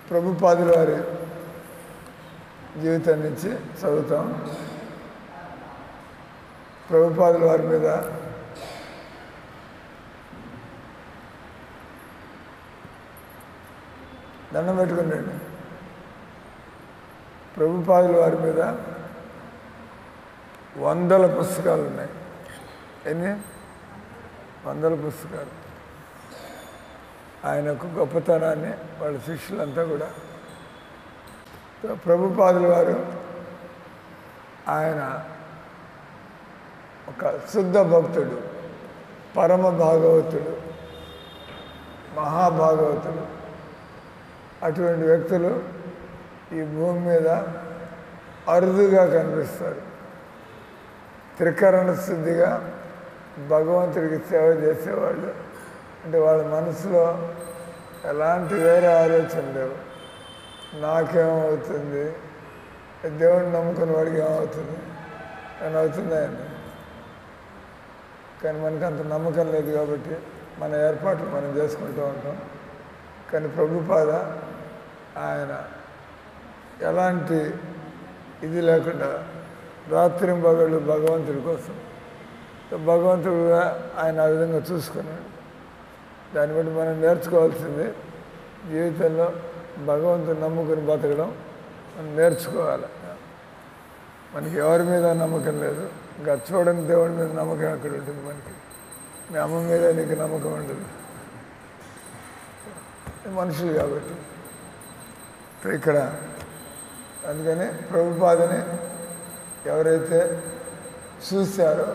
ప్రభుపాదుల వారి జీవితం నుంచి చదువుతాం. ప్రభుపాదుల వారి మీద దండం పెట్టుకున్నాడు. ప్రభుపాదుల వారి మీద వందల పుస్తకాలు ఉన్నాయి. ఎన్ని వందల పుస్తకాలు. ఆయన యొక్క గొప్పతనాన్ని వాళ్ళ శిష్యులంతా కూడా. ప్రభుపాదుల వారు ఆయన ఒక శుద్ధ భక్తుడు, పరమ భాగవతుడు, మహాభాగవతుడు. అటువంటి వ్యక్తులు ఈ భూమి మీద అరుదుగా కనిపిస్తారు. త్రికరణ శుద్ధిగా భగవంతుడికి సేవ చేసేవాళ్ళు. అంటే వాళ్ళ మనసులో ఎలాంటి వేరే ఆలోచన లేవు. నాకేమవుతుంది, దేవుడిని నమ్ముకున్న వాడికి ఏమవుతుంది అని అవుతుందండి. కానీ మనకు అంత నమ్మకం లేదు కాబట్టి మన ఏర్పాట్లు మనం చేసుకుంటూ ఉంటాం. కానీ ప్రభుపాద ఆయన ఎలాంటి ఇది లేకుండా రాత్రింబగళ్ళు భగవంతుడి కోసం, భగవంతుడుగా ఆయన ఆ విధంగా చూసుకున్నాడు. దాన్ని బట్టి మనం నేర్చుకోవాల్సింది జీవితంలో భగవంతుని నమ్ముకుని బతకడం మనం నేర్చుకోవాలి. మనకి ఎవరి మీద నమ్మకం లేదు. ఇంకా చూడని దేవుడి మీద నమ్మకం ఎక్కడ ఉంటుంది మనకి? మీ అమ్మ మీద నీకు నమ్మకం ఉండదు, మనుషులు కాబట్టి. ఇక్కడ అందుకని ప్రభుపాదని ఎవరైతే చూశారో,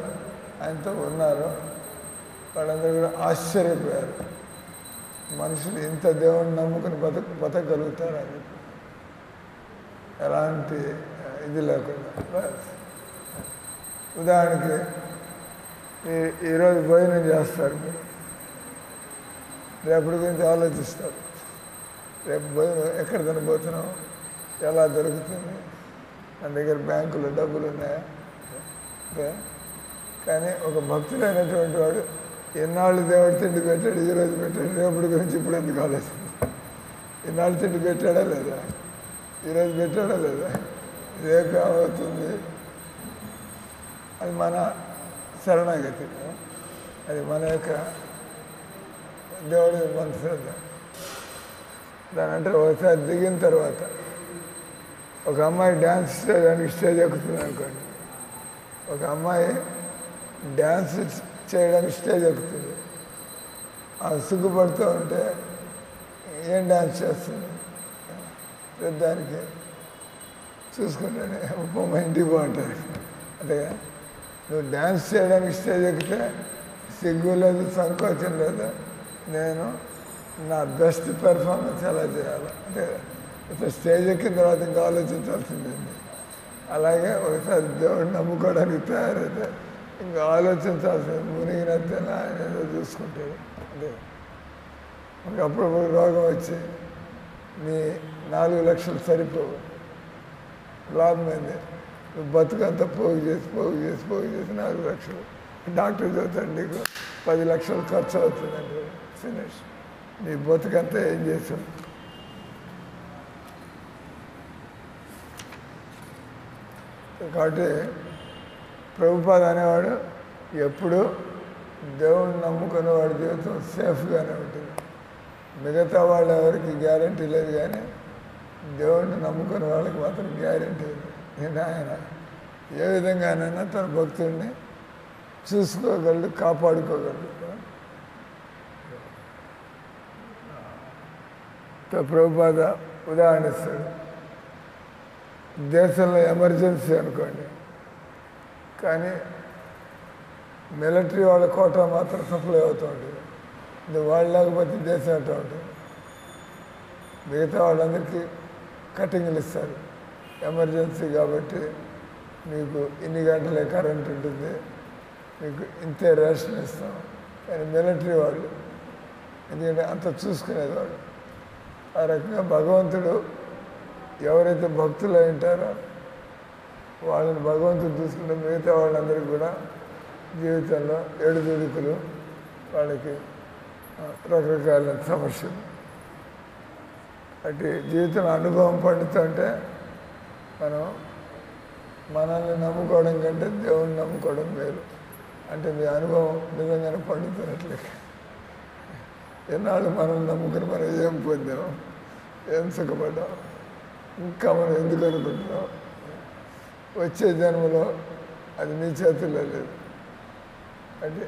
ఆయనతో ఉన్నారో వాళ్ళందరూ కూడా ఆశ్చర్యపోయారు. మనుషులు ఇంత దేవుడిని నమ్ముకుని బతకగలుగుతారని, ఎలాంటి ఇది లేకుండా. ఉదాహరణకి ఈరోజు భోజనం చేస్తారు, మీరు రేపటి గురించి ఆలోచిస్తారు. రేపు భోజనం ఎక్కడ తినబోతున్నాం, ఎలా దొరుకుతుంది, మన దగ్గర బ్యాంకులో డబ్బులు ఉన్నాయా? కానీ ఒక భక్తుడైనటువంటి వాడు ఎన్నాళ్ళు దేవుడు తిండి పెట్టాడు, ఈరోజు పెట్టాడు, రేపటి గురించి ఇప్పుడు ఎందుకు ఆలోచింది? ఎన్నాళ్ళు తిండి పెట్టాడా లేదా, ఈరోజు పెట్టాడా లేదా, రేపు ఏమవుతుంది? అది మన శరణాగతి, అది మన యొక్క దేవుడి మన శ్రద్ధ. దాని అంటే ఒకసారి దిగిన తర్వాత ఒక అమ్మాయి డ్యాన్స్ చేయడానికి స్టేజ్ ఎక్కుతుంది అనుకోండి. ఒక అమ్మాయి డ్యాన్స్ చేయడానికి స్టేజ్ ఎక్కుతుంది. ఆ సిగ్గుపడుతూ ఉంటే ఏం డ్యాన్స్ చేస్తుంది? దానికి చూసుకుంటేనే ఉప్పమ్మ ఇంటికి బాగుంటుంది. అంటే నువ్వు డ్యాన్స్ చేయడానికి స్టేజ్ ఎక్కితే సిగ్గు లేదు, సంకోచం లేదు. నేను నా బెస్ట్ పెర్ఫార్మెన్స్ ఎలా చేయాలి అంటే స్టేజ్ ఎక్కిన తర్వాత ఇంకా ఆలోచించాల్సింది. అలాగే ఒకసారి దేవుడిని నమ్ముకోవడానికి తయారైతే ఇంకా ఆలోచించాల్సింది. మునిగినట్టేనా ఆయన ఏదో చూసుకుంటాడు. అంటే మనకు అప్పుడప్పుడు రోగం వచ్చి నీ 4 లక్షలు సరిపోవు, లాభం ఏంది? నువ్వు బతుకంతా పోగు చేసి 4 లక్షలు. డాక్టర్ చదువుతాడు నీకు 10 లక్షలు ఖర్చు అవుతుందండి. ఫినిష్. నీ బతుకంతా ఏం చేసావు? కాబట్టి ప్రభుపాద అనేవాడు ఎప్పుడు దేవుడిని నమ్ముకునే వాడి జీవితం సేఫ్గానే ఉంటుంది. మిగతా వాళ్ళు ఎవరికి గ్యారంటీ లేదు, కానీ దేవుడిని నమ్ముకునే వాళ్ళకి మాత్రం గ్యారంటీ ఉంది. నేను ఆయన ఏ విధంగానైనా తన భక్తుడిని చూసుకోగలడు, కాపాడుకోగలడు. ప్రభుపాద ఉదాహరణ ఇస్తాడు. దేశంలో ఎమర్జెన్సీ అనుకోండి, కానీ మిలిటరీ వాళ్ళ కోటా మాత్రం సప్లై అవుతూ ఉంటుంది. ఇది వాళ్ళు లేకపోతే దేశం ఎట్లా ఉంటుంది? మిగతా వాళ్ళందరికీ కటింగ్లు ఇస్తారు. ఎమర్జెన్సీ కాబట్టి మీకు ఇన్ని గంటలే కరెంట్ ఉంటుంది, మీకు ఇంతే రేషన్ ఇస్తాం. కానీ మిలిటరీ వాళ్ళు ఎందుకంటే అంత చూసుకునేది వాళ్ళు. ఆ రకంగా భగవంతుడు ఎవరైతే భక్తులు ఉంటారో వాళ్ళని భగవంతుడు చూసుకుంటే మిగతా వాళ్ళందరికీ కూడా జీవితంలో ఎడుదుడుకులు, వాళ్ళకి రకరకాల సమస్యలు. అటు జీవితంలో అనుభవం పండుతుంటే మనం మనల్ని నమ్ముకోవడం కంటే దేవుణ్ణి నమ్ముకోవడం మేలు. అంటే మీ అనుభవం నిజంగానే పండుతున్నట్లే. ఎన్నాళ్ళు మనం నమ్ముకుని మనం ఏం పొందాం, ఏం సుఖపడ్డాం, ఇంకా మనం ఎందుకు అనుకుంటున్నాం? వచ్చే జన్మలో అది నీ చేతుల్లో లేదు. అంటే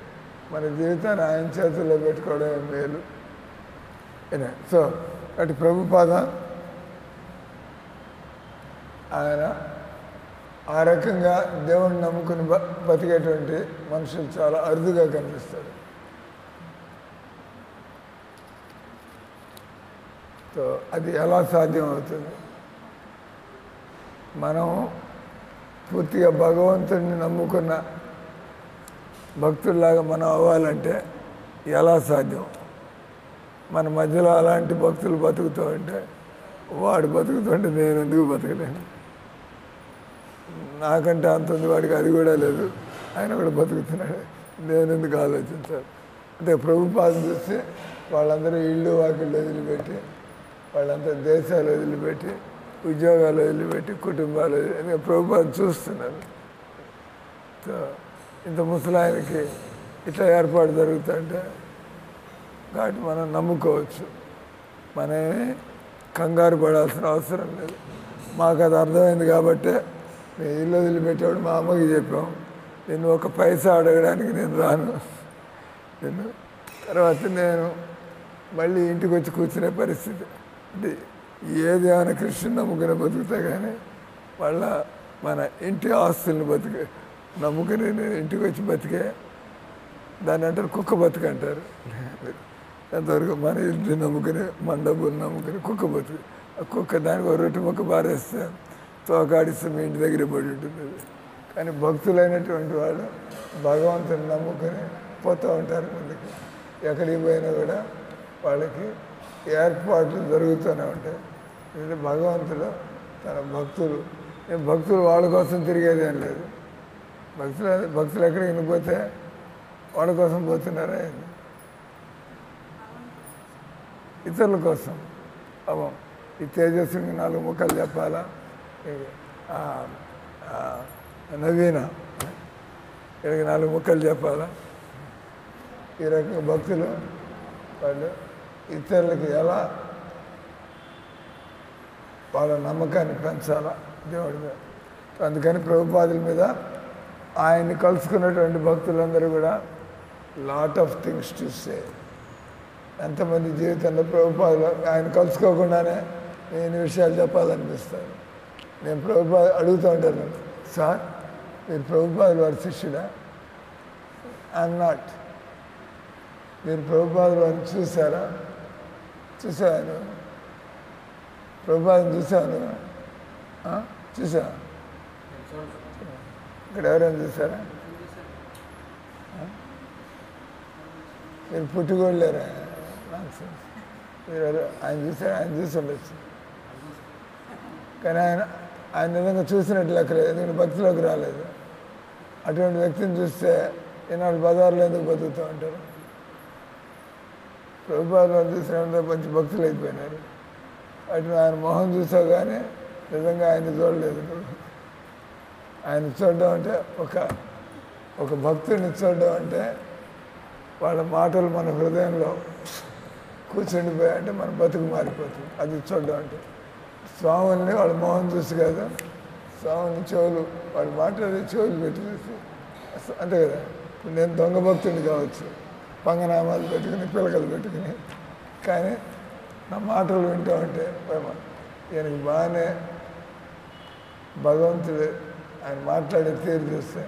మన జీవితాన్ని ఆయన చేతుల్లో పెట్టుకోవడమే మేలు. సో అటు ప్రభుపాద ఆయన ఆ రకంగా దేవుణ్ణి నమ్ముకుని బతికేటువంటి మనుషులు చాలా అరుదుగా కనిపిస్తారు. సో అది ఎలా సాధ్యం అవుతుంది? మనం పూర్తిగా భగవంతుడిని నమ్ముకున్న భక్తుల్లాగా మనం అవ్వాలంటే ఎలా సాధ్యం? మన మధ్యలో అలాంటి భక్తులు బతుకుతూ ఉంటే, వాడు బతుకుతుంటే నేను ఎందుకు బతకలేను? నాకంటే అంత ఉంది, వాడికి అది కూడా లేదు, ఆయన కూడా బతుకుతున్నాడు, నేను ఎందుకు ఆలోచించాలి? అంటే ప్రభుపాదం చూస్తే వాళ్ళందరూ ఇళ్ళు వాకిళ్ళు వదిలిపెట్టి, వాళ్ళంతా దేశాలు వదిలిపెట్టి, ఉద్యోగాలు వదిలిపెట్టి, కుటుంబాలు ప్రభుపాదం చూస్తున్నారు. సో ఇంత ముసలాయనకి ఇట్లా ఏర్పాటు జరుగుతుంటే కాబట్టి మనం నమ్ముకోవచ్చు. మనమే కంగారు పడాల్సిన అవసరం లేదు. మాకు అది అర్థమైంది కాబట్టి మేము ఇల్లు వదిలిపెట్టేవాడు మా అమ్మకి చెప్పాం, నేను ఒక పైసా అడగడానికి నేను రాను, నేను తర్వాత నేను మళ్ళీ ఇంటికి వచ్చి కూర్చునే పరిస్థితి. అంటే ఏదేమైనా కృష్ణుని నమ్ముకుని బతుకుతా కానీ వాళ్ళ మన ఇంటి ఆస్తుల్ని బతికే నమ్ముకుని నేను ఇంటికి వచ్చి బతికే దాన్ని అంటారు కుక్క బతుకు అంటారు. ఎంతవరకు మన ఇంటిని నమ్ముకుని మన డబ్బులు నమ్ముకుని కుక్క బతుకు. ఆ కుక్క దానికి ఒక రొట్టె ముక్క బారేస్తే తోకాడిస్తే మీ ఇంటి దగ్గర పడి ఉంటుంది. కానీ భక్తులైనటువంటి వాళ్ళు భగవంతుని నమ్ముకుని పోతూ ఉంటారు ముందుకు. ఎక్కడికి పోయినా కూడా వాళ్ళకి ఏర్పాట్లు జరుగుతూనే ఉంటాయి. ఎందుకంటే భగవంతుడు తన భక్తులు వాళ్ళ కోసం తిరిగేది ఏం లేదు. భక్తులు ఎక్కడికి వినిపోతే వాళ్ళ కోసం పోతున్నారా? ఇతరుల కోసం. అవం ఈ తేజస్విని 4 ముక్కలు చెప్పాలా, నవీన ఇక్కడికి 4 ముక్కలు చెప్పాలా? ఈ రకంగా భక్తులు వాళ్ళు ఇతరులకి ఎలా వాళ్ళ నమ్మకాన్ని పెంచాలా దేవుడి మీద. అందుకని ప్రభుపాదుల మీద ఆయన్ని కలుసుకున్నటువంటి భక్తులందరూ కూడా lot of things to say. ఎంతమంది జీవితంలో ప్రభుపాదులు ఆయన కలుసుకోకుండానే నేను విషయాలు చెప్పాలనిపిస్తాను. నేను ప్రభుపాద అడుగుతూ ఉంటాను, సార్ మీరు ప్రభుపాదులు వారి శిష్యుడా? I'm not. మీరు ప్రభుపాదులు వారిని చూసారా? చూసాను. ప్రభుపాదం చూసాను. చూసా. ఇక్కడ ఎవరైనా చూసారా? మీరు పుట్టుకోలేరా? మీరు ఆయన చూసారా? ఆయన చూసి ఉండొచ్చు, కానీ ఆయన నిజంగా చూసినట్లు లెక్కలేదు, ఎందుకంటే భక్తిలోకి రాలేదు. అటువంటి వ్యక్తిని చూస్తే ఈనాడు బజార్లో ఎందుకు బతుకుతూ ఉంటారు? ప్రభుపాదులను చూసినంత మంచి భక్తులు అయిపోయినారు. అటు ఆయన మొహం చూసా కానీ నిజంగా ఆయన చూడలేదు. ఆయన చూడడం అంటే ఒక భక్తుడిని చూడడం అంటే వాళ్ళ మాటలు మన హృదయంలో కూర్చుండిపోయాయంటే మన బతుకు మారిపోతుంది. అది చూడడం అంటే స్వాముల్ని వాళ్ళ మొహం చూసి కాదు, స్వామిని చెవులు వాళ్ళు మాట్లాడే చెవులు పెట్టి చూసి అంతే కదా. ఇప్పుడు నేను దొంగ భక్తుడిని కావచ్చు, పంగనామాలు పెట్టుకుని పిలకలు పెట్టుకుని, కానీ నా మాటలు వింటూ ఉంటే ఈయనకి బాగానే భగవంతుడు ఆయన మాట్లాడే తీరు చూస్తే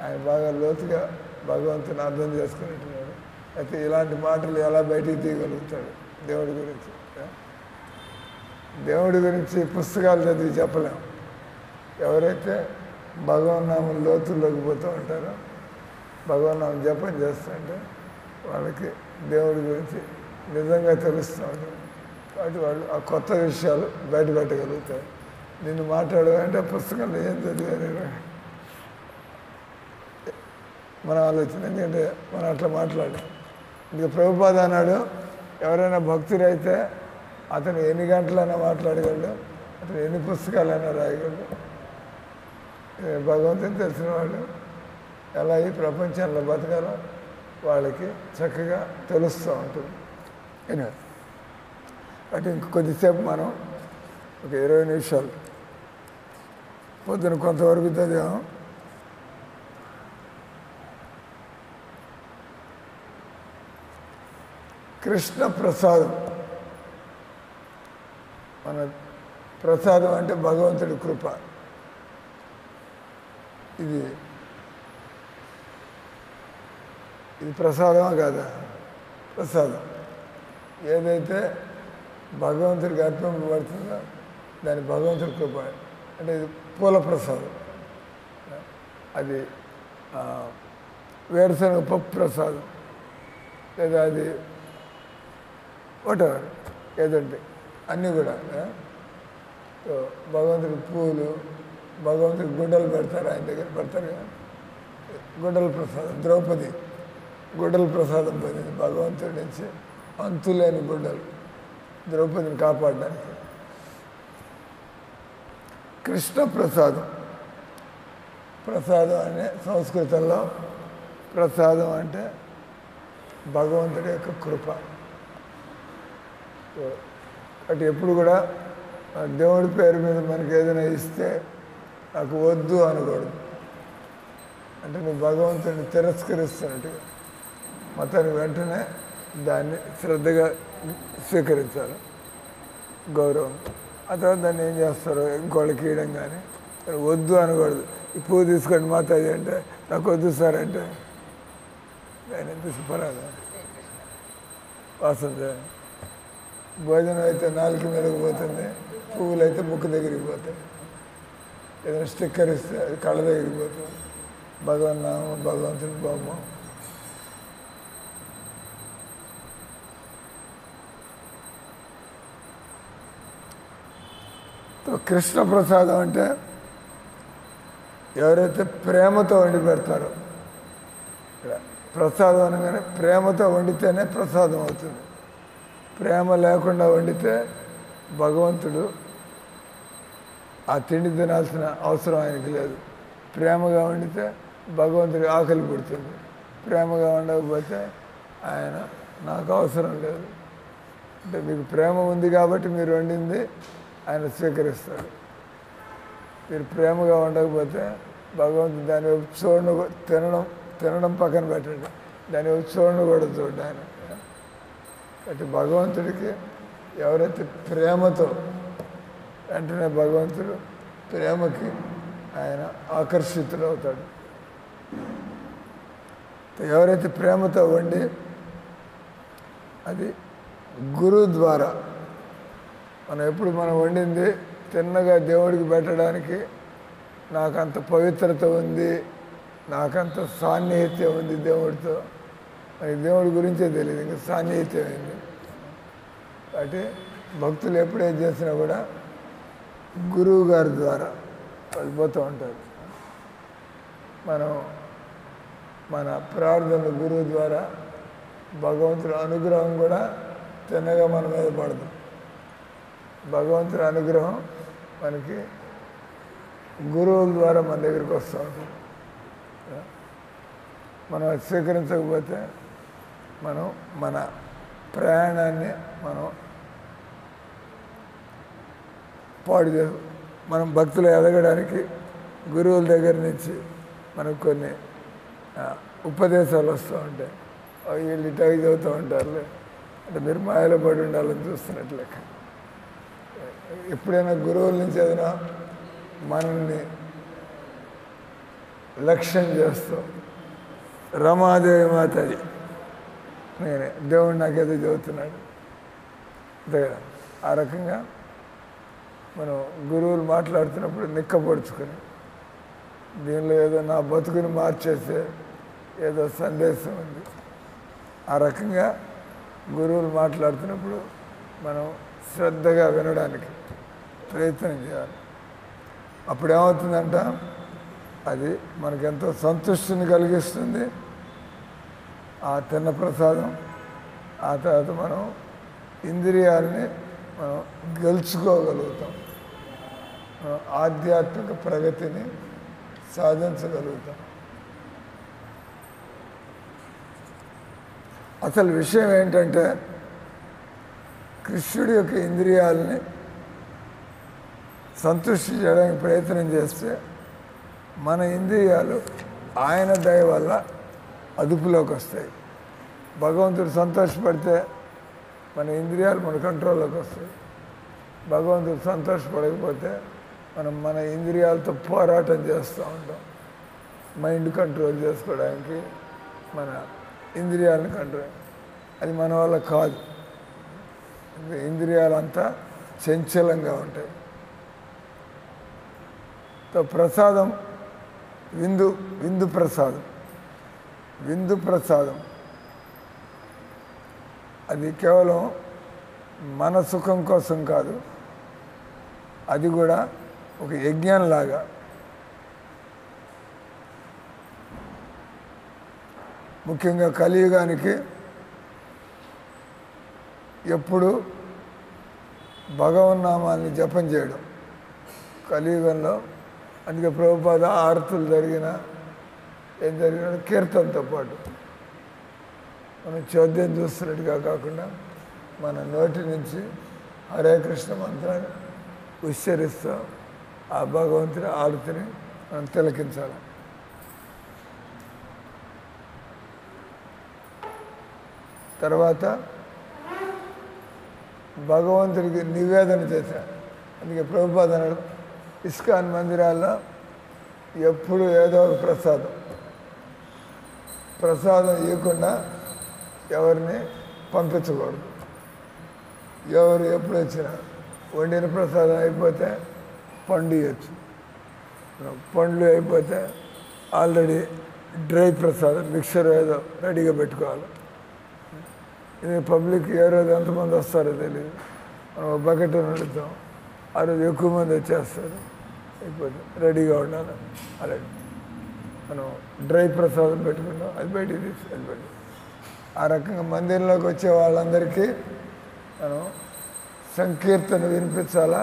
ఆయన బాగా లోతుగా భగవంతుని అర్థం చేసుకున్నట్టున్నాడు. అయితే ఇలాంటి మాటలు ఎలా బయటికి తీయగలుగుతాడు దేవుడి గురించి? దేవుడి గురించి పుస్తకాలు చదివి చెప్పలేము. ఎవరైతే భగవన్నామం లోతుల్లోకి పోతూ ఉంటారో, భగవన్నామం జపం చేస్తుంటే వాళ్ళకి దేవుడి గురించి నిజంగా తెలుస్తూ ఉంటుంది. కాబట్టి వాళ్ళు ఆ కొత్త విషయాలు బయటపెట్టగలుగుతారు. నిన్ను మాట్లాడాలంటే పుస్తకంలో ఏం చదివారు మన ఆలోచన, ఎందుకంటే మనం అట్లా మాట్లాడాం. ఇంకా ప్రభుపాద అన్నాడు, ఎవరైనా భక్తుడైతే అతను ఎన్ని గంటలైనా మాట్లాడగలడు, అతను ఎన్ని పుస్తకాలైనా రాయగలడు. భగవంతుని తెలిసిన వాళ్ళు ఎలా ఈ ప్రపంచంలో బతకాలో వాళ్ళకి చక్కగా తెలుస్తూ ఉంటుంది. అంటే ఇంక కొద్దిసేపు మనం ఒక 20 నిమిషాలు పొద్దున కొంతవరకు చదివాము. కృష్ణ ప్రసాదం. మన ప్రసాదం అంటే భగవంతుడి కృప. ఇది ప్రసాదమా కాదా? ప్రసాదం. ఏదైతే భగవంతుడికి అర్పింపబడుతుందో దాని భగవంతుడి కృప. అంటే ఇది పూల ప్రసాదం, అది వేరుశనగ పప్పు ప్రసాదం, లేదా అది వాటెవర్ ఏదంటే అన్నీ కూడా. భగవంతుడికి పూలు, భగవంతుడికి గుడ్డలు పెడతారు, ఆయన దగ్గర పెడతారు కదా, గుడ్డల ప్రసాదం. ద్రౌపది గుడ్డల ప్రసాదం పొందింది భగవంతుడి నుంచి, అంతులేని గుడ్డలు ద్రౌపదిని కాపాడడానికి. కృష్ణ ప్రసాదం. ప్రసాదం అనే సంస్కృతంలో ప్రసాదం అంటే భగవంతుడి యొక్క కృప. అటు ఎప్పుడు కూడా దేవుడి పేరు మీద మనకి ఏదైనా ఇస్తే నాకు వద్దు అనకూడదు. అంటే నువ్వు భగవంతుడిని తిరస్కరిస్తున్నట్టుగా మతానికి వెంటనే దాన్ని శ్రద్ధగా స్వీకరించాలి, గౌరవం. ఆ తర్వాత దాన్ని ఏం చేస్తారో ఇంకోళ్ళకి ఇవ్వడం కానీ వద్దు అనకూడదు. ఈ పువ్వు తీసుకోండి మాతాజీ అంటే నాకు వద్దు సార్ అంటే నేను ఎంత చెప్పరాదు. వాసన భోజనం అయితే నాలుగు మీదకి పోతుంది, పువ్వులు అయితే ముక్కు దగ్గరికి పోతాయి. ఏదైనా స్టిక్కర్ ఇస్తే అది కళ్ళ దగ్గరికి పోతుంది. భగవన్నామం, భగవంతుని బొమ్మ. కృష్ణ ప్రసాదం అంటే ఎవరైతే ప్రేమతో వండి పెడతారో, ప్రసాదం అనగానే ప్రేమతో వండితేనే ప్రసాదం అవుతుంది. ప్రేమ లేకుండా వండితే భగవంతుడు ఆ తిండి తినాల్సిన అవసరం ఆయనకి లేదు. ప్రేమగా వండితే భగవంతుడికి ఆకలి పుడుతుంది. ప్రేమగా వండకపోతే ఆయన నాకు అవసరం లేదు అంటే మీకు ప్రేమ ఉంది కాబట్టి మీరు వండింది ఆయన స్వీకరిస్తాడు. మీరు ప్రేమగా ఉండకపోతే భగవంతుడు దాని వైపు తినడం పక్కన పెట్టండి, దాని వైపు కూడా చూడండి ఆయన. అంటే భగవంతుడికి ఎవరైతే ప్రేమతో వెంటనే భగవంతుడు ప్రేమకి ఆయన ఆకర్షితుడవుతాడు. ఎవరైతే ప్రేమతో వండి అది గురువు ద్వారా మనం వండింది తిన్నగా దేవుడికి పెట్టడానికి నాకంత పవిత్రత ఉంది, నాకంత సాన్నిహిత్యం ఉంది దేవుడితో. మనకి దేవుడి గురించే తెలియదు, ఇంకా సాన్నిహిత్యం అయింది. కాబట్టి భక్తులు ఎప్పుడేం చేసినా కూడా గురువు గారి ద్వారా వాళ్ళు పోతూ ఉంటారు. మనం మన ప్రార్థనలు గురువు ద్వారా భగవంతుడి అనుగ్రహం కూడా తిన్నగా మన మీద పడదు. భగవంతుడి అనుగ్రహం మనకి గురువుల ద్వారా మన దగ్గరికి వస్తూ ఉంటుంది. మనం స్వీకరించకపోతే మనం మన ప్రయాణాన్ని పాడు చేస్తాం. మనం భక్తులు ఎదగడానికి గురువుల దగ్గర నుంచి మనకు కొన్ని ఉపదేశాలు వస్తూ ఉంటాయి. వీళ్ళు ఇటాగి చదువుతూ ఉంటారులే అంటే మీరు మాయలో పడి ఉండాలని చూస్తున్నట్లే. ఎప్పుడైనా గురువుల నుంచి ఏదైనా మనల్ని లక్ష్యం చేస్తూ రమాదేవి మాతాజీ నేనే దేవుడు నాకేదో చదువుతున్నాడు అంతే కదా. ఆ రకంగా మనం గురువులు మాట్లాడుతున్నప్పుడు నిక్కపొడుచుకొని దీనిలో ఏదో నా బతుకుని మార్చేసే ఏదో సందేశం ఉంది. ఆ రకంగా గురువులు మాట్లాడుతున్నప్పుడు మనం శ్రద్ధగా వినడానికి ప్రయత్నం చేయాలి. అప్పుడేమవుతుందంట, అది మనకెంతో సంతృష్టిని కలిగిస్తుంది ఆ తిన్న ప్రసాదం. ఆ తర్వాత మనం ఇంద్రియాలని మనం గెలుచుకోగలుగుతాం, మనం ఆధ్యాత్మిక ప్రగతిని సాధించగలుగుతాం. అసలు విషయం ఏంటంటే కృష్ణుడి యొక్క ఇంద్రియాలని సంతృష్టి చేయడానికి ప్రయత్నం చేస్తే మన ఇంద్రియాలు ఆయన దయ వల్ల అదుపులోకి వస్తాయి. భగవంతుడు సంతోషపడితే మన ఇంద్రియాలు మన కంట్రోల్లోకి వస్తాయి. భగవంతుడు సంతోషపడకపోతే మనం మన ఇంద్రియాలతో పోరాటం చేస్తూ ఉంటాం. మైండ్ కంట్రోల్ చేసుకోవడానికి మన ఇంద్రియాలను కంట్రోల్, అది మన వల్ల కాదు. ఇంద్రియాలంతా చంచలంగా ఉంటాయి. ప్రసాదం విందు ప్రసాదం అది కేవలం మన సుఖం కోసం కాదు, అది కూడా ఒక యజ్ఞంలాగా. ముఖ్యంగా కలియుగానికి ఎప్పుడు భగవన్నామాన్ని జపం చేయడం కలియుగంలో. అందుకే ప్రభుపాద ఆరతులు జరిగిన ఏం జరిగిన కీర్తనతో పాటు మనం చోద్యం చూస్తున్నట్టుగా కాకుండా మన నోటి నుంచి హరే కృష్ణ మంత్రాన్ని ఉచ్చరిస్తూ ఆ భగవంతుని ఆరతిని మనం తిలకించాలి. తర్వాత భగవంతుడికి నివేదన చేశారు. అందుకే ప్రభుపాద అన్నాడు, ఇస్కాన్ మందిరాల్లో ఎప్పుడు ఏదో ఒక ప్రసాదం ఇవ్వకుండా ఎవరిని పంపించకూడదు. ఎవరు ఎప్పుడు వచ్చినా వండిన ప్రసాదం అయిపోతే పండు ఇవ్వచ్చు, పండ్లు అయిపోతే ఆల్రెడీ డ్రై ప్రసాదం మిక్సర్ ఏదో రెడీగా పెట్టుకోవాలి. ఇది పబ్లిక్ ఏ రోజు ఎంతమంది వస్తారో తెలియదు. మనం బకెట్ నడుస్తాం, ఆ రోజు ఎక్కువ మంది వచ్చేస్తారు, అయిపోతుంది, రెడీగా ఉండాలి. అలాగే మనం డ్రై ప్రసాదం పెట్టుకుంటాం, అది బయటికి తీసుకెళ్ళిపోయి ఆ రకంగా మందిరంలోకి వచ్చే వాళ్ళందరికీ మనం సంకీర్తన వినిపించాలా.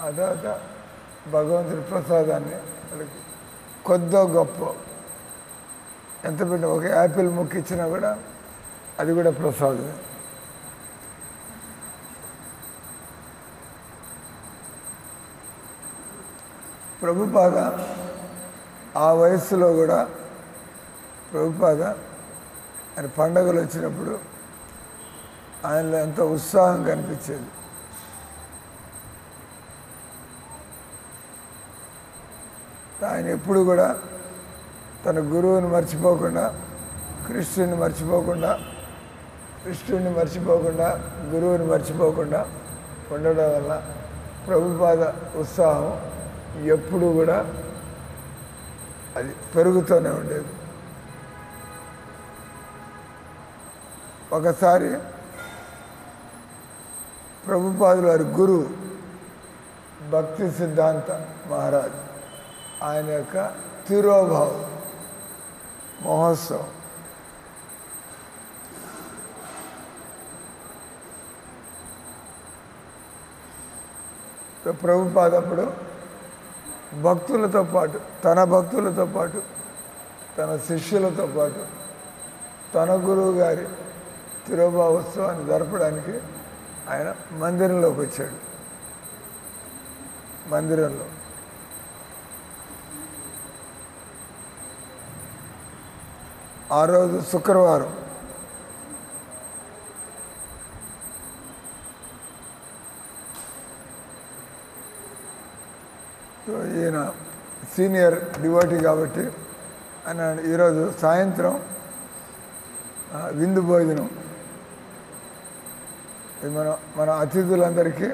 ఆ తర్వాత భగవంతుడి ప్రసాదాన్ని వాళ్ళకి కొద్దో గొప్ప ఎంత పెట్టినా, ఒక యాపిల్ ముక్క ఇచ్చినా కూడా అది కూడా ప్రసాదమే. ప్రభుపాద ఆ వయస్సులో కూడా ప్రభుపాద ఆయన పండగలు వచ్చినప్పుడు ఆయనలో ఎంతో ఉత్సాహం కనిపించేది. ఆయన ఎప్పుడు కూడా తన గురువుని మర్చిపోకుండా, కృష్ణుని మర్చిపోకుండా, గురువుని మర్చిపోకుండా ఉండడం వల్ల ప్రభుపాద ఉత్సాహం ఎప్పుడు కూడా అది పెరుగుతూనే ఉండేది. ఒకసారి ప్రభుపాదుల వారి గురువు భక్తి సిద్ధాంత మహారాజ్ ఆయన యొక్క తిరోభావ్ మహోత్సవం ప్రభుపాద అప్పుడు భక్తులతో పాటు, తన భక్తులతో పాటు, తన శిష్యులతో పాటు తన గురువు గారి తిరోభావోత్సవాన్ని జరపడానికి ఆయన మందిరంలోకి వచ్చాడు. మందిరంలో ఆ రోజు శుక్రవారం. ఈయన సీనియర్ డివోటీ కాబట్టి ఆయన ఈరోజు సాయంత్రం విందు భోజనం మన అతిథులందరికీ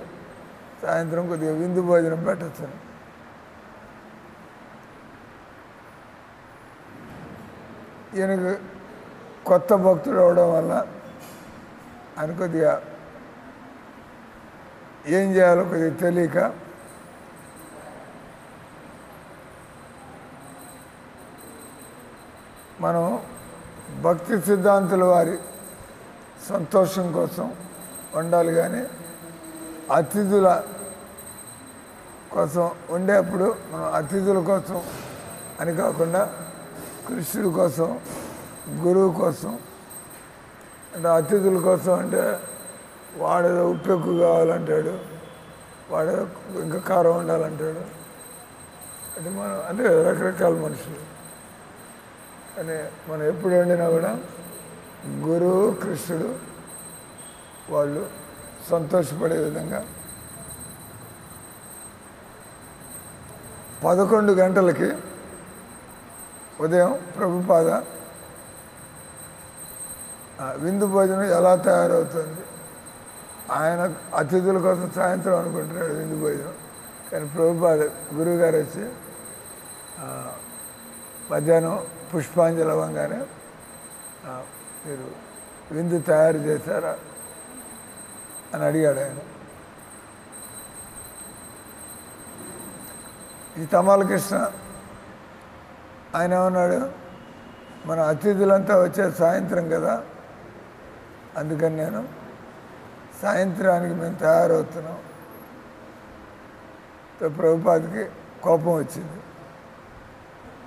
సాయంత్రం కొద్దిగా విందు భోజనం పెట్టచ్చు. ఈయనకు కొత్త భక్తుడు అవడం వల్ల ఆయన కొద్దిగా ఏం చేయాలో కొద్దిగా తెలియక మనం భక్తి సిద్ధాంతుల వారి సంతోషం కోసం వండాలి, కానీ అతిథుల కోసం ఉండేప్పుడు మనం అతిథుల కోసం అని కాకుండా కృష్ణుడి కోసం, గురువు కోసం. అంటే అతిథుల కోసం అంటే వాడు ఉప్పు ఎక్కువ కావాలంటాడు, వాడు ఇంకా కారం ఉండాలంటాడు. అంటే మనం అంటే రకరకాల మనుషులు. కానీ మనం ఎప్పుడు వండినా కూడా గురువు, కృష్ణుడు వాళ్ళు సంతోషపడే విధంగా 11 గంటలకి ఉదయం ప్రభుపాద విందు భోజనం ఎలా తయారవుతుంది. ఆయన అతిథుల కోసం సాయంత్రం అనుకుంటున్నాడు విందు భోజనం, కానీ ప్రభుపాద గురువుగారు వచ్చి మధ్యాహ్నం పుష్పాంజలి అవ్వగానే మీరు విందు తయారు చేశారా అని అడిగాడు ఆయన. ఈ తమాల కృష్ణ ఆయన ఏమన్నాడు, మన అతిథులంతా వచ్చే సాయంత్రం కదా, అందుకని నేను సాయంత్రానికి మేము తయారవుతున్నాం. ప్రభుపాదికి కోపం వచ్చింది.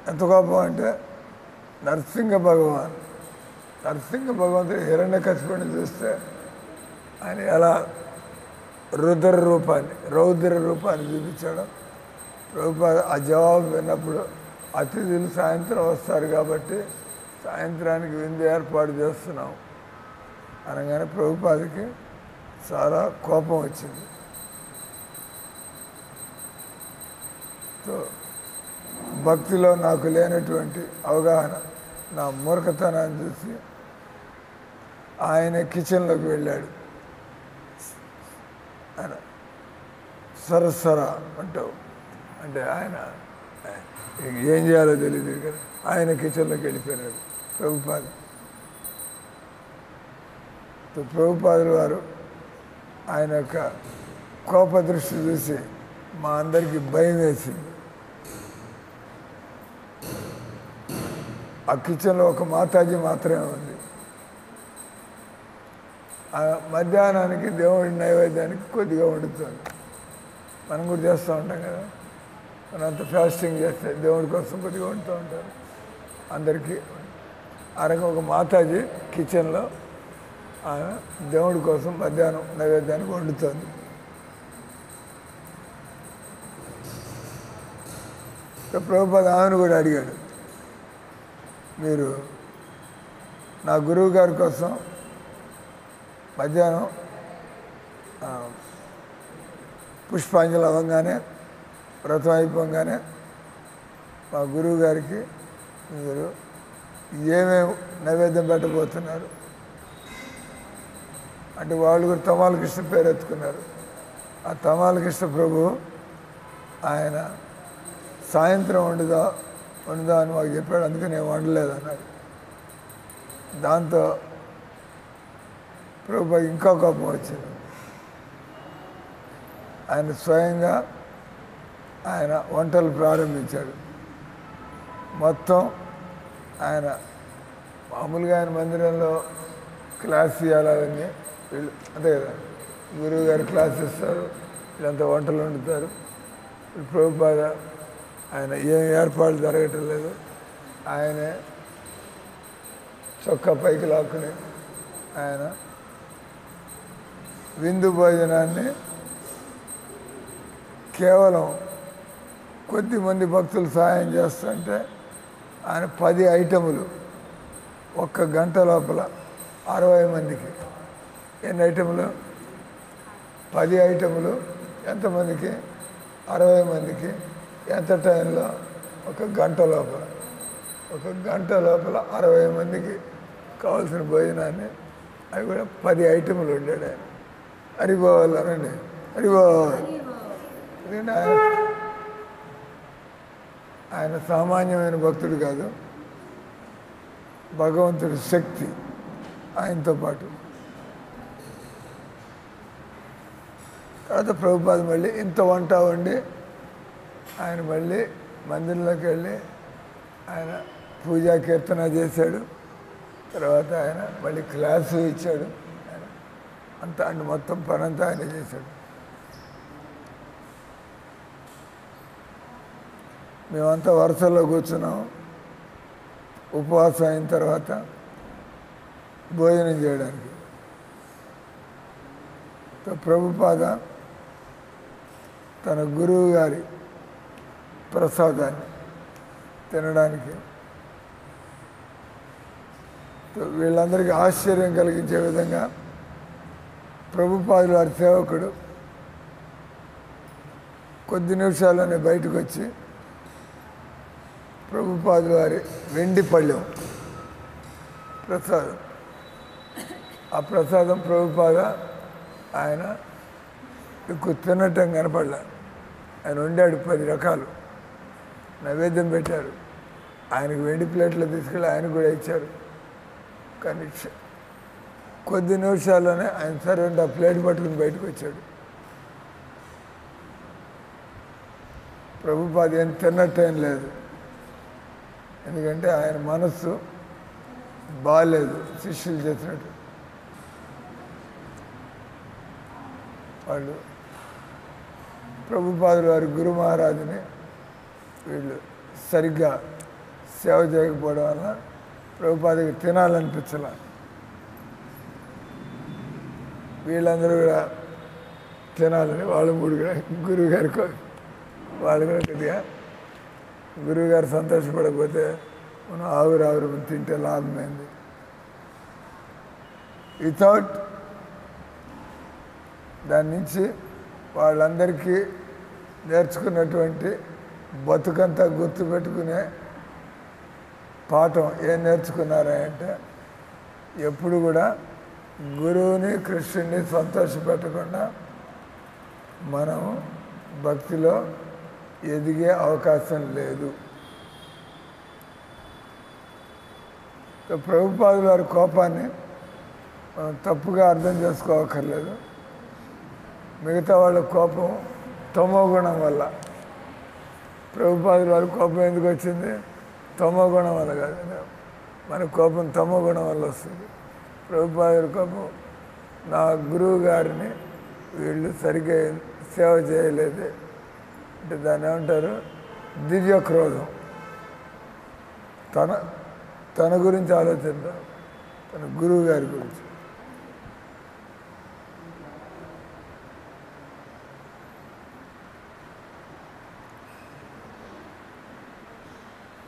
ఎంత కోపం అంటే నరసింహ భగవంతుడు హిరణ్యకశిపుడిని చూస్తే ఆయన ఎలా రౌద్ర రూపాన్ని చూపించాడు. ప్రభుపాద ఆ జవాబు విన్నప్పుడు అతిథులు సాయంత్రం వస్తారు కాబట్టి సాయంత్రానికి విందు ఏర్పాటు చేస్తున్నాం అనగానే ప్రభుపాదకి చాలా కోపం వచ్చింది. సో భక్తిలో నాకు లేనటువంటి అవగాహన, నా మూర్ఖతనాన్ని చూసి ఆయన కిచెన్లోకి వెళ్ళాడు. ఆయన సరసర అంటావు అంటే ఆయన ఏం చేయాలో తెలియదు కదా, ఆయన కిచెన్లోకి వెళ్ళిపోయినాడు ప్రభుపాద. ప్రభుపాదుల వారు ఆయన యొక్క కోప దృష్టి చూసి మా అందరికీ భయం వేసింది. ఆ కిచెన్లో ఒక మాతాజీ మాత్రమే ఉంది. ఆ మధ్యాహ్నానికి దేవుడి నైవేద్యానికి కొద్దిగా వండుతుంది. మనం కూడా చేస్తూ ఉంటాం కదా, మనం అంత ఫాస్టింగ్ చేస్తే దేవుడి కోసం కొద్దిగా వండుతూ ఉంటారు అందరికీ. ఆ రకం ఒక మాతాజీ కిచెన్లో ఆయన దేవుడి కోసం మధ్యాహ్నం నైవేద్యానికి వండుతుంది. ప్రభుపాద ఆమెను కూడా అడిగాడు, మీరు నా గురువు గారి కోసం మధ్యాహ్నం పుష్పాంజలి అవ్వగానే వ్రతం అయిపోగానే మా గురువు గారికి మీరు ఏమేమి నైవేద్యం పెట్టబోతున్నారు అంటే వాళ్ళు కూడా తమాల కృష్ణ పేరు ఎత్తుకున్నారు. ఆ తమాల కృష్ణ ప్రభు ఆయన సాయంత్రం వండుదా అని మాకు చెప్పాడు, అందుకే నేను వండలేదు అన్నాడు. దాంతో ప్రభు ఇంకా కోపం వచ్చింది. ఆయన స్వయంగా ఆయన వంటలు ప్రారంభించాడు. మొత్తం ఆయన మామూలుగా ఆయన మందిరంలో క్లాస్ ఇవ్వాలని వీళ్ళు అంతే కదా, గురువు గారు క్లాస్ ఇస్తారు, వీళ్ళంతా వంటలు వండుతారు. ప్రభుపాద ఆయన ఏం ఏర్పాట్లు జరగటం లేదు, ఆయనే చొక్కా పైకి లాక్కుని ఆయన విందు భోజనాన్ని కేవలం కొద్దిమంది భక్తులు సహాయం చేస్తుంటే ఆయన 10 ఐటములు 1 గంట లోపల 60 మందికి. ఎన్ని ఐటములు? 10 ఐటములు. ఎంతమందికి? 60 మందికి. ఎంత టైంలో? 1 గంట లోపల. 1 గంట లోపల 60 మందికి కావాల్సిన భోజనాన్ని అవి కూడా 10 ఐటములు ఉండాడు ఆయన. హరిపోవాలనండి, హరిపోవాలి. ఎందుకంటే ఆయన సామాన్యమైన భక్తుడు కాదు, భగవంతుడి శక్తి ఆయనతో పాటు. తర్వాత ప్రభుపాద మళ్ళీ ఇంత వంట వండి ఆయన మళ్ళీ మందిరంలోకి వెళ్ళి ఆయన పూజా కీర్తన చేశాడు. తర్వాత ఆయన మళ్ళీ క్లాసు ఇచ్చాడు. ఆయన అంతా మొత్తం పనంతా ఆయన చేశాడు. మేమంతా వరుసల్లో కూర్చున్నాం. ఉపవాసం అయిన తర్వాత భోజనం చేయడానికి ప్రభుపాద తన గురువు గారి ప్రసాదాన్ని తినడానికి వీళ్ళందరికీ ఆశ్చర్యం కలిగించే విధంగా ప్రభుపాదుల వారి సేవకుడు కొద్ది నిమిషాల్లోనే బయటకు వచ్చి ప్రభుపాదుల వారి వెండి పళ్ళెం ప్రసాదం, ఆ ప్రసాదం ప్రభుపాద ఆయన ఎక్కువ తినటం కనపడలే. ఆయన వండాడు 10 రకాలు నైవేద్యం పెట్టారు. ఆయనకు వెండి ప్లేట్లో తీసుకెళ్ళి ఆయనకు కూడా ఇచ్చారు. కానీ కొద్ది నిమిషాల్లోనే ఆయన సరే ఆ ప్లేట్ పట్టుకుని బయటకు వచ్చాడు. ప్రభుపాద ఏం తిన్నట్టేం లేదు, ఎందుకంటే ఆయన మనస్సు బాగాలేదు. శిష్యులు చేసినట్టు వాళ్ళు ప్రభుపాదుల వారి గురు మహారాజుని వీళ్ళు సరిగ్గా సేవ చేయకపోవడం వల్ల ప్రభుపాదకి తినాలనిపించాల. వీళ్ళందరూ కూడా తినాలని వాళ్ళు మూడు కూడా గురువుగారికి వాళ్ళు కూడా కొద్దిగా గురువుగారు సంతోషపడకపోతే మనం ఆవురు తింటే లాభమైంది. వితౌట్ దాని నుంచి వాళ్ళందరికీ నేర్చుకున్నటువంటి బతుకంతా గుర్తుపెట్టుకునే పాఠం ఏం నేర్చుకున్నారంటే ఎప్పుడు కూడా గురువుని కృష్ణుని సంతోషపెట్టకుండా మనం భక్తిలో ఎదిగే అవకాశం లేదు. ప్రభుపాదుల వారి కోపాన్ని మనం తప్పుగా అర్థం చేసుకోవక్కర్లేదు. మిగతా వాళ్ళ కోపం తమో గుణం వల్ల, ప్రభుపాదుల వారి కోపం ఎందుకు వచ్చింది? తమో గుణం వల్ల కాదు, మన కోపం తమో గుణం వల్ల వస్తుంది. ప్రభుపాదుల కోపం నా గురువు గారిని వీళ్ళు సరిగ్గా సేవ చేయలేదు అంటే దాన్ని ఏమంటారు? దివ్య క్రోధం. తన గురించి ఆలోచిద్దాం, తన గురువు గారి గురించి.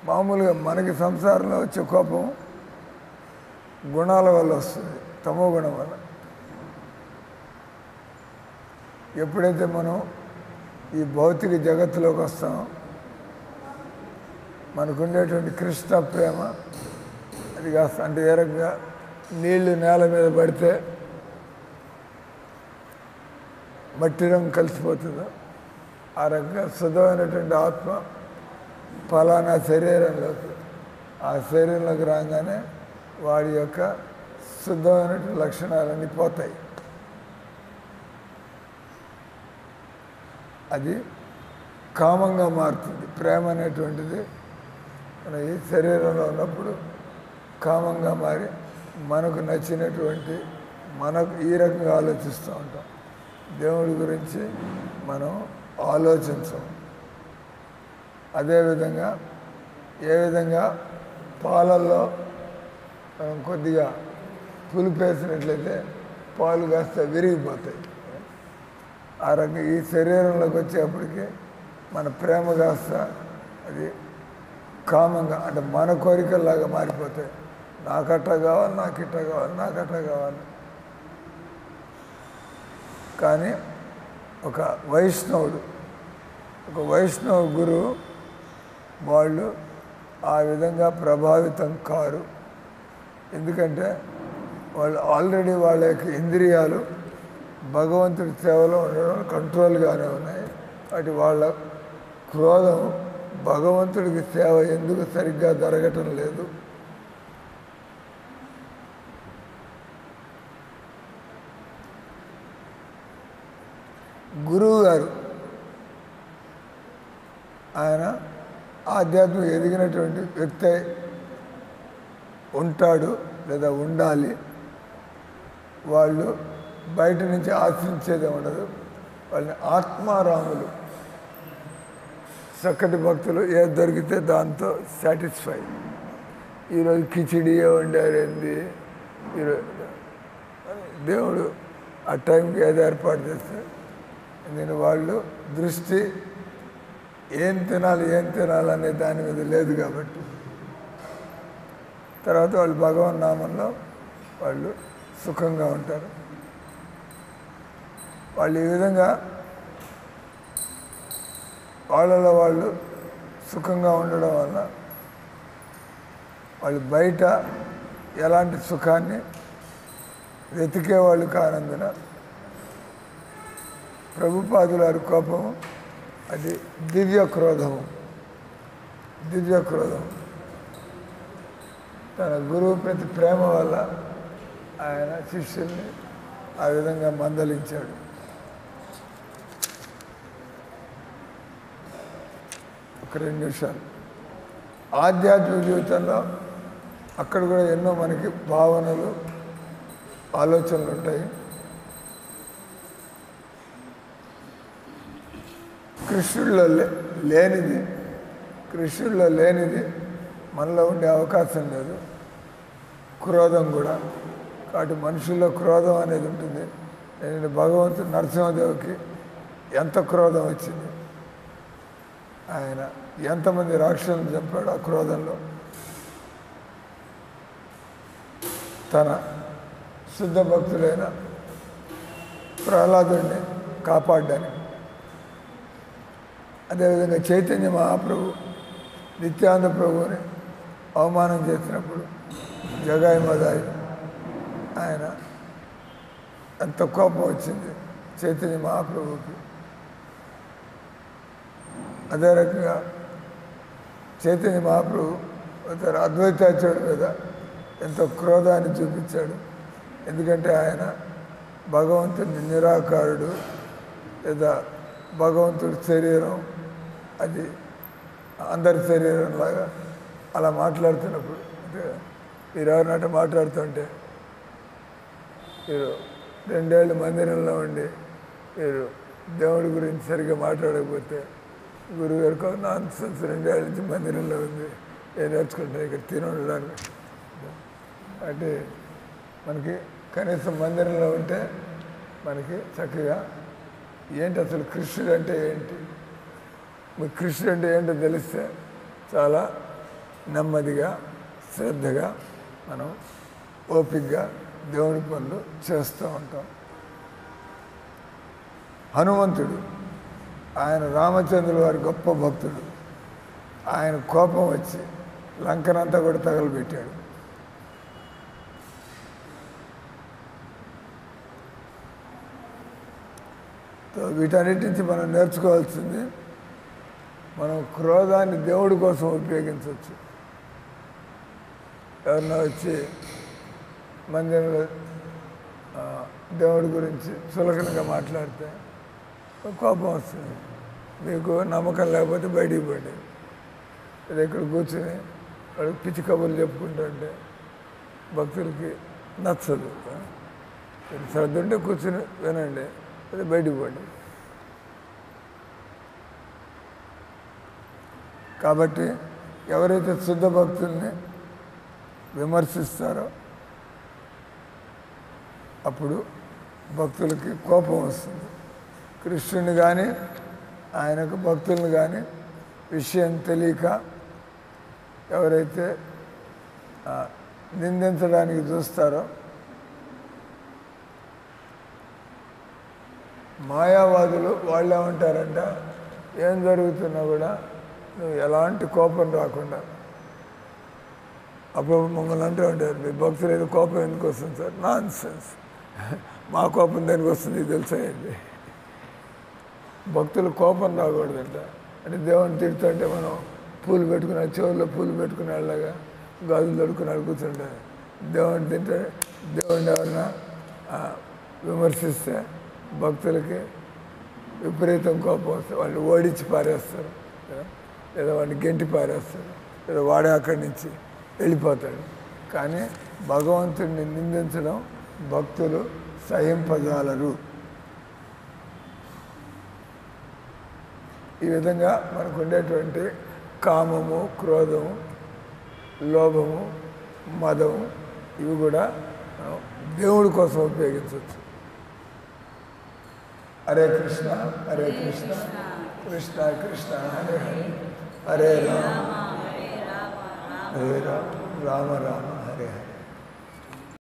మామూలుగా మనకి సంసారంలో వచ్చే కోపం గుణాల వల్ల వస్తుంది, తమో గుణం వల్ల. ఎప్పుడైతే మనం ఈ భౌతిక జగత్తులోకి వస్తామో మనకుండేటువంటి కృష్ణ ప్రేమ అది కాస్త అంటే ఏ రకంగా నీళ్లు నేల మీద పడితే మట్టి రంగు కలిసిపోతుందో ఆ రకంగా శుద్ధమైనటువంటి ఆత్మ ఫలానా శరీరంలోకి, ఆ శరీరంలోకి రాగానే వాడి యొక్క శుద్ధమైనటువంటి లక్షణాలన్నీ పోతాయి. అది కామంగా మారుతుంది. ప్రేమ అనేటువంటిది మన ఈ శరీరంలో ఉన్నప్పుడు కామంగా మారి మనకు నచ్చినటువంటి మనకు ఈ రకంగా ఆలోచిస్తూ ఉంటాం. దేవుడి గురించి మనం ఆలోచించం. అదేవిధంగా ఏ విధంగా పాలల్లో మనం కొద్దిగా పులిపేసినట్లయితే పాలు కాస్త విరిగిపోతాయి, ఆ రకంగా ఈ శరీరంలోకి వచ్చేప్పటికి మన ప్రేమ కాస్త అది కామంగా అంటే మన కోరికల్లాగా మారిపోతాయి. నాకట్ట కావాలి, నాకు ఇట్ట కావాలి, నాకట్ట కావాలి. కానీ ఒక వైష్ణవ గురువు వాళ్ళు ఆ విధంగా ప్రభావితం కారు. ఎందుకంటే వాళ్ళు ఆల్రెడీ వాళ్ళ యొక్క ఇంద్రియాలు భగవంతుడి సేవలో ఉండడం కంట్రోల్గానే ఉన్నాయి. వాటి వాళ్ళ క్రోధం భగవంతుడికి సేవ ఎందుకు సరిగ్గా జరగటం లేదు. గురువు గారు ఆయన ఆధ్యాత్మిక ఎదిగినటువంటి వ్యక్తి ఉంటాడు లేదా ఉండాలి. వాళ్ళు బయట నుంచి ఆశించేదే ఉండదు. వాళ్ళని ఆత్మారాములు, చక్కటి భక్తులు ఏది దొరికితే దాంతో సాటిస్ఫై. ఈరోజు కిచిడియే వండారేంది, ఈరోజు దేవుడు ఆ టైంకి ఏది ఏర్పాటు చేస్తాడు. నేను వాళ్ళు దృష్టి ఏం తినాలనే దాని మీద లేదు కాబట్టి తర్వాత వాళ్ళు భగవన్ నామంలో వాళ్ళు సుఖంగా ఉంటారు. వాళ్ళు ఈ విధంగా వాళ్ళలో వాళ్ళు సుఖంగా ఉండడం వల్ల వాళ్ళు బయట ఎలాంటి సుఖాన్ని వెతికేవాళ్ళు కానందున ప్రభుపాదుల వారి కోపము అది దివ్య క్రోధము. తన గురువు ప్రతి ప్రేమ వల్ల ఆయన శిష్యుల్ని ఆ విధంగా మందలించాడు. ఒక 2 నిమిషాలు. ఆధ్యాత్మిక జీవితంలో అక్కడ కూడా ఎన్నో మనకి భావనలు, ఆలోచనలు ఉంటాయి. కృష్ణుడిలో లేనిది మనలో ఉండే అవకాశం లేదు. క్రోధం కూడా. కాబట్టి మనుషుల్లో క్రోధం అనేది ఉంటుంది. నేను భగవంతుడు నరసింహదేవికి ఎంత క్రోధం వచ్చింది, ఆయన ఎంతమంది రాక్షసులను చంపాడు ఆ క్రోధంలో. తన శుద్ధ భక్తులైన ప్రహ్లాదుడిని కాపాడడానికి. అదేవిధంగా చైతన్య మహాప్రభు నిత్యానంద ప్రభువుని అవమానం చేసినప్పుడు జగాయి మదాయి ఆయన ఎంత కోపం వచ్చింది చైతన్య మహాప్రభుకి. అదే రకంగా చైతన్య మహాప్రభు అద్వైతాచార్యుడి మీద ఎంతో క్రోధాన్ని చూపించాడు. ఎందుకంటే ఆయన భగవంతుని నిరాకారుడు, లేదా భగవంతుడి శరీరం అది అందరి శరీరంలాగా అలా మాట్లాడుతున్నప్పుడు, అంటే మీరు ఎవరినట్టు మాట్లాడుతుంటే మీరు 2 ఏళ్ళు మందిరంలో ఉండి మీరు దేవుడి గురించి సరిగ్గా మాట్లాడకపోతే గురువుగారికి నాన్ సెన్స్ 2 ఏళ్ళ నుంచి మందిరంలో ఉంది, ఏం నేర్చుకుంటారు ఇక్కడ తిని ఉండడానికి. అంటే మనకి కనీసం మందిరంలో ఉంటే మనకి చక్కగా ఏంటి అసలు కృష్ణుడు అంటే ఏంటి, మీకు కృష్ణుడు అంటే ఏంటో తెలిస్తే చాలా నెమ్మదిగా శ్రద్ధగా మనం ఓపికగా దేవుని పనులు చేస్తూ ఉంటాం. హనుమంతుడు ఆయన రామచంద్రుల వారి గొప్ప భక్తుడు. ఆయన కోపం వచ్చి లంకనంతా కూడా తగలబెట్టాడు. వీటన్నిటి నుంచి మనం నేర్చుకోవాల్సింది, మనం క్రోధాన్ని దేవుడి కోసం ఉపయోగించవచ్చు. ఎవరన్నా వచ్చి మందిరంలో దేవుడి గురించి చులకనగా మాట్లాడితే కోపం వస్తుంది. మీకు నమ్మకం లేకపోతే బయటికి పడి అది ఇక్కడ కూర్చొని వాడికి పిచ్చి కబుర్లు చెప్పుకుంటుంటే భక్తులకి నచ్చదు. శ్రద్ధ ఉంటే కూర్చొని వినండి, అది బయటికి పడి. కాబట్టి ఎవరైతే శుద్ధ భక్తుల్ని విమర్శిస్తారో అప్పుడు భక్తులకి కోపం వస్తుంది. కృష్ణుని కానీ ఆయనకు భక్తులను కానీ విషయం తెలియక ఎవరైతే నిందించడానికి చూస్తారో, మాయావాదులు వాళ్ళు ఏమంటారంట, ఏం జరుగుతున్నా కూడా నువ్వు ఎలాంటి కోపం రాకుండా అప్పుడు మమ్మల్ని అంటూ ఉంటారు, మీ భక్తులు ఏదో కోపం ఎందుకు వస్తుంది సార్? Non sense. మా కోపం దేనికి వస్తుంది తెలుసాయండి. భక్తులు కోపం రాకూడదంట. అంటే దేవుని తిడుతుంటే మనం పూలు పెట్టుకుని చెవుల్లో పూలు పెట్టుకుని వెళ్ళగా గాజులు తడుకుని కూర్చుంటారు. దేవుని తింటే దేవుడిని ఎవరన్నా విమర్శిస్తే భక్తులకి విపరీతం కోపం వస్తుంది. వాళ్ళు ఓడించి పారేస్తారు, లేదా వాడిని గెంటి పారేస్తారు, లేదా వాడే అక్కడి నుంచి వెళ్ళిపోతాడు. కానీ భగవంతుడిని నిందించడం భక్తులు సహింపజాలరు. ఈ విధంగా మనకు ఉండేటువంటి కామము, క్రోధము, లోభము, మదము ఇవి కూడా దేవుడి కోసం ఉపయోగించవచ్చు. హరే కృష్ణ హరే కృష్ణ కృష్ణ కృష్ణ హరే హరే హరే రామ హరే రామ రామ రామ